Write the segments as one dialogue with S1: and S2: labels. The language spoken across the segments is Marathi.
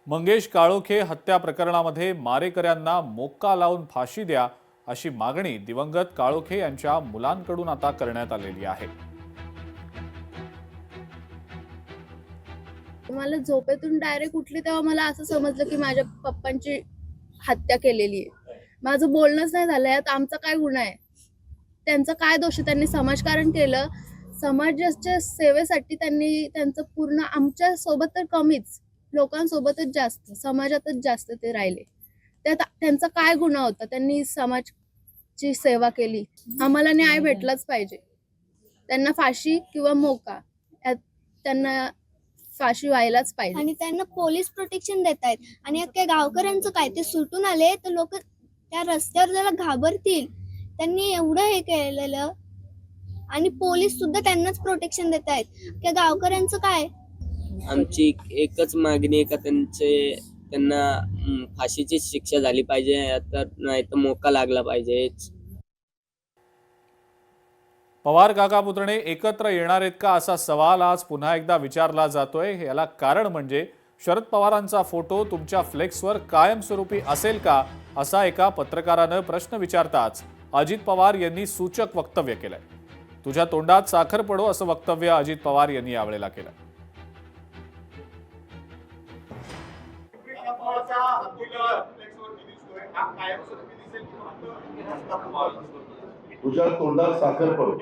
S1: मंगेश काळोखे हत्या प्रकरणामध्ये मारेकऱ्यांना मोक्का लावून फाशी द्या अशी मागणी दिवंगत काळोखे यांच्या मुलांकडून आता करण्यात आलेली आहे।
S2: मला झोपेतून डायरेक्ट उठली तेव्हा मला असं समजलं की माझ्या पप्पांची हत्या केलेली आहे। माझं बोलणंच नाही झालं यात आमचा काय गुन्हा आहे, त्यांचा काय दोष आहे? त्यांनी समाजकारण केलं, समाजाच्या सेवेसाठी त्यांनी त्यांचं पूर्ण आमच्या सोबत तर कमीच, लोकांसोबतच जास्त, समाजातच जास्त ते राहिले। त्यात त्यांचा काय गुन्हा होता? त्यांनी समाजाची सेवा केली, आम्हाला न्याय भेटलाच पाहिजे। त्यांना फाशी किंवा मोका, त्यांना फाशी व्हायलाच पाहिजे।
S3: आणि त्यांना पोलीस प्रोटेक्शन देत आहेत आणि अख्ख्या गावकऱ्यांचं काय, ते सुटून आले तर लोक त्या रस्त्यावर जरा घाबरतील, त्यांनी एवढं हे केलेलं आणि पोलीस सुद्धा त्यांनाच प्रोटेक्शन देत आहेत। त्या गावकऱ्यांचं काय?
S4: आमची एकच मागणी आहे का त्यांना फाशीची शिक्षा झाली पाहिजे, तर नाही तर मोका लागला पाहिजे।
S1: पवार काका पुतणे एकत्र येणार आहेत का असा सवाल आज पुन्हा एकदा विचारला जातोय। याला कारण म्हणजे शरद पवारांचा फोटो तुमच्या फ्लेक्सवर कायमस्वरूपी असेल का असा एका पत्रकारानं प्रश्न विचारताच अजित पवार यांनी सूचक वक्तव्य केलंय। तुझ्या तोंडात साखर पडो असं वक्तव्य अजित पवार यांनी यावेळेला केलं।
S5: तुझ्या तोंडात साखर पडो,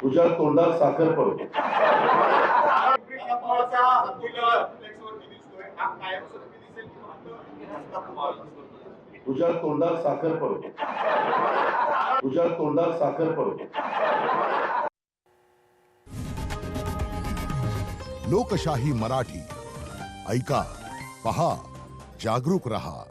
S5: तुझ्या तोंडात साखर पडो। तुझ्या तोंडात साखर पडो, तुझ्या तोंडात साखर पडो।
S6: लोकशाही मराठी ऐका, पहा, जागरूक रहा।